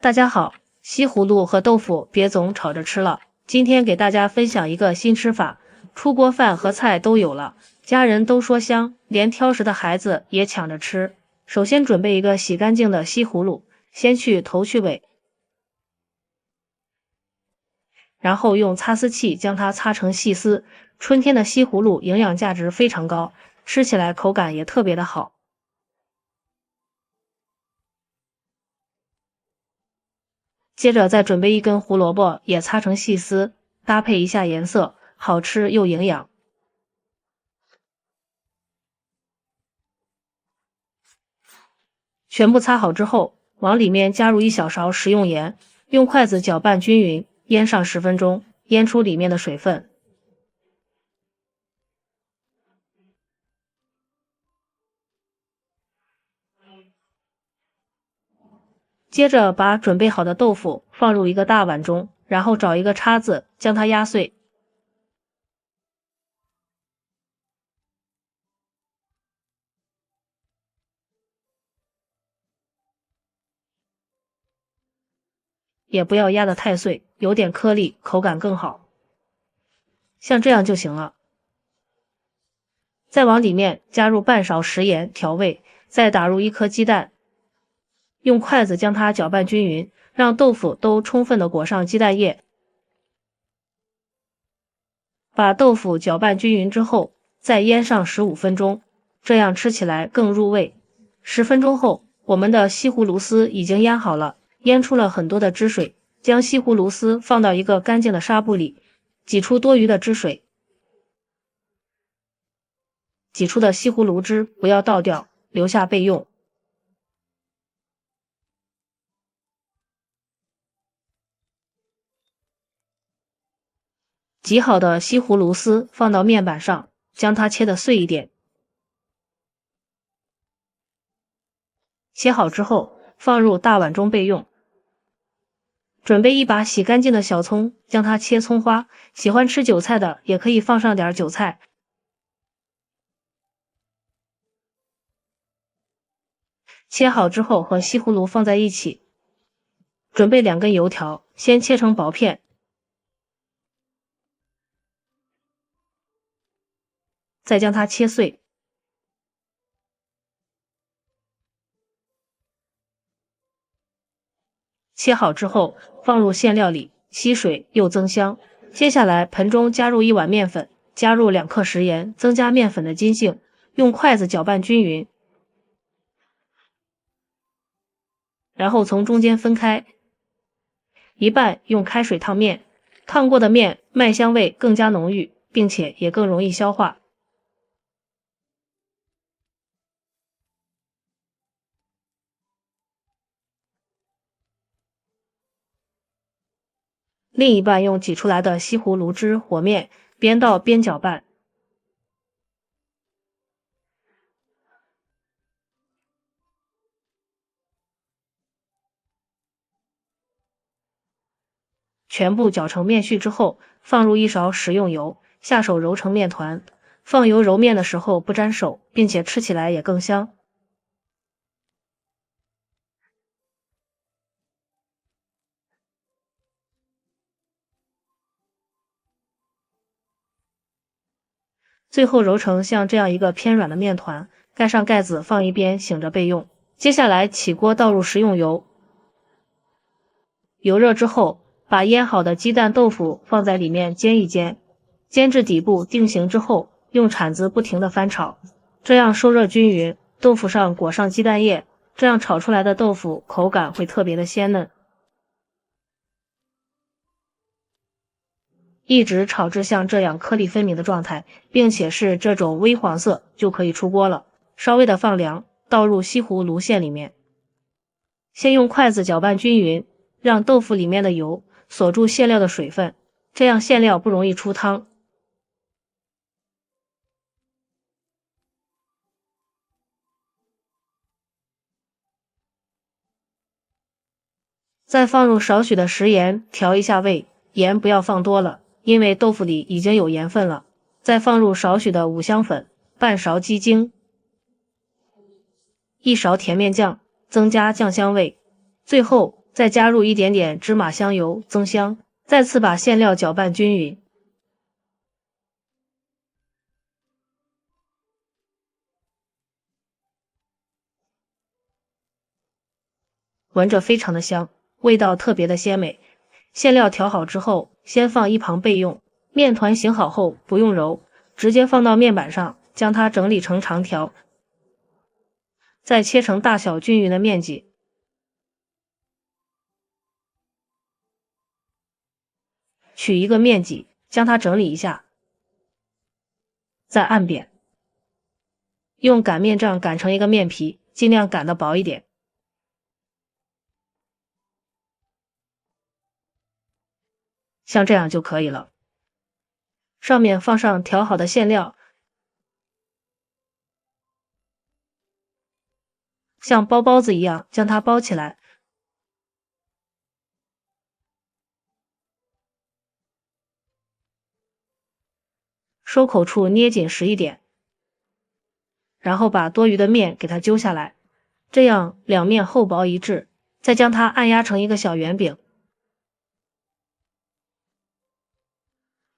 大家好，西葫芦和豆腐别总炒着吃了。今天给大家分享一个新吃法，出锅饭和菜都有了，家人都说香，连挑食的孩子也抢着吃。首先准备一个洗干净的西葫芦，先去头去尾，然后用擦丝器将它擦成细丝。春天的西葫芦营养价值非常高，吃起来口感也特别的好。接着再准备一根胡萝卜，也擦成细丝，搭配一下颜色，好吃又营养。全部擦好之后，往里面加入1小勺食用盐，用筷子搅拌均匀，腌上10分钟，腌出里面的水分。接着把准备好的豆腐放入一个大碗中，然后找一个叉子将它压碎。也不要压得太碎，有点颗粒，口感更好。像这样就行了。再往里面加入半勺食盐调味，再打入1颗鸡蛋，用筷子将它搅拌均匀，让豆腐都充分的裹上鸡蛋液。把豆腐搅拌均匀之后，再腌上15分钟，这样吃起来更入味。10分钟后，我们的西葫芦丝已经腌好了，腌出了很多的汁水。将西葫芦丝放到一个干净的纱布里，挤出多余的汁水。挤出的西葫芦汁不要倒掉，留下备用。挤好的西葫芦丝放到面板上，将它切得碎一点。切好之后，放入大碗中备用。准备一把洗干净的小葱，将它切葱花，喜欢吃韭菜的也可以放上点韭菜。切好之后和西葫芦放在一起。准备2根油条，先切成薄片，再将它切碎。切好之后放入馅料里，吸水又增香。接下来盆中加入1碗面粉，加入2克食盐，增加面粉的筋性，用筷子搅拌均匀，然后从中间分开，一半用开水烫面，烫过的面麦香味更加浓郁，并且也更容易消化。另一半用挤出来的西葫芦汁和面，边倒边搅拌。全部搅成面絮之后，放入1勺食用油，下手揉成面团。放油揉面的时候不沾手，并且吃起来也更香。最后揉成像这样一个偏软的面团，盖上盖子放一边醒着备用。接下来起锅倒入食用油，油热之后，把腌好的鸡蛋豆腐放在里面煎一煎，煎至底部定型之后，用铲子不停地翻炒，这样受热均匀，豆腐上裹上鸡蛋液，这样炒出来的豆腐口感会特别的鲜嫩。一直炒至像这样颗粒分明的状态，并且是这种微黄色就可以出锅了。稍微的放凉，倒入西葫芦馅里面。先用筷子搅拌均匀，让豆腐里面的油锁住馅料的水分，这样馅料不容易出汤。再放入少许的食盐调一下味，盐不要放多了，因为豆腐里已经有盐分了。再放入少许的五香粉，半勺鸡精，1勺甜面酱，增加酱香味。最后再加入一点点芝麻香油增香，再次把馅料搅拌均匀。闻着非常的香，味道特别的鲜美。馅料调好之后，先放一旁备用。面团醒好后不用揉，直接放到面板上，将它整理成长条，再切成大小均匀的面积。取一个面剂，将它整理一下，再按扁，用擀面杖擀成一个面皮，尽量擀得薄一点。像这样就可以了。上面放上调好的馅料，像包包子一样将它包起来。收口处捏紧实一点，然后把多余的面给它揪下来，这样两面厚薄一致，再将它按压成一个小圆饼。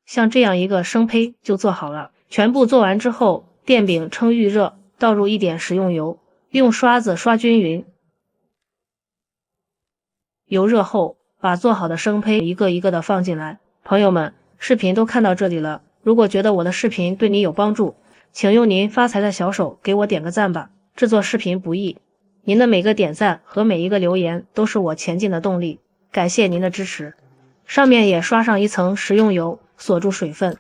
像这样一个生胚就做好了。全部做完之后，电饼称预热，倒入一点食用油，用刷子刷均匀。油热后，把做好的生胚一个一个的放进来。朋友们，视频都看到这里了，如果觉得我的视频对你有帮助，请用您发财的小手给我点个赞吧。制作视频不易，您的每个点赞和每一个留言都是我前进的动力，感谢您的支持。上面也刷上一层食用油，锁住水分。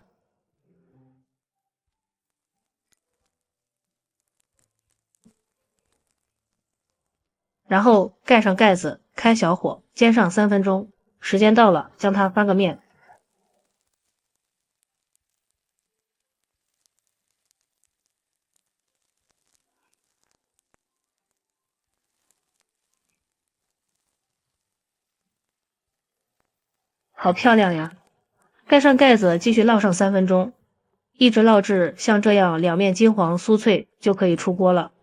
然后盖上盖子，开小火煎上3分钟。时间到了，将它翻个面。好漂亮呀！盖上盖子，继续烙上3分钟，一直烙至像这样两面金黄酥脆，就可以出锅了。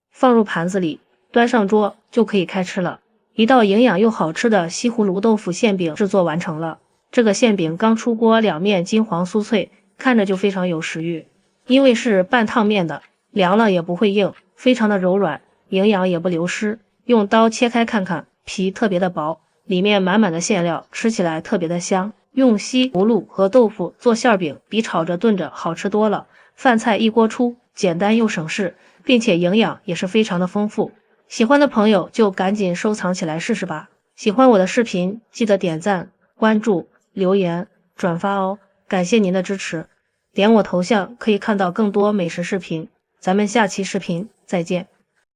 放入盘子里，端上桌就可以开吃了。一道营养又好吃的西葫芦豆腐馅饼制作完成了。这个馅饼刚出锅，两面金黄酥脆，看着就非常有食欲。因为是半烫面的，凉了也不会硬，非常的柔软，营养也不流失。用刀切开看看，皮特别的薄，里面满满的馅料，吃起来特别的香。用西葫芦和豆腐做馅饼，比炒着炖着好吃多了。饭菜一锅出，简单又省事，并且营养也是非常的丰富。喜欢的朋友就赶紧收藏起来试试吧。喜欢我的视频，记得点赞、关注、留言、转发哦，感谢您的支持。点我头像可以看到更多美食视频，咱们下期视频再见。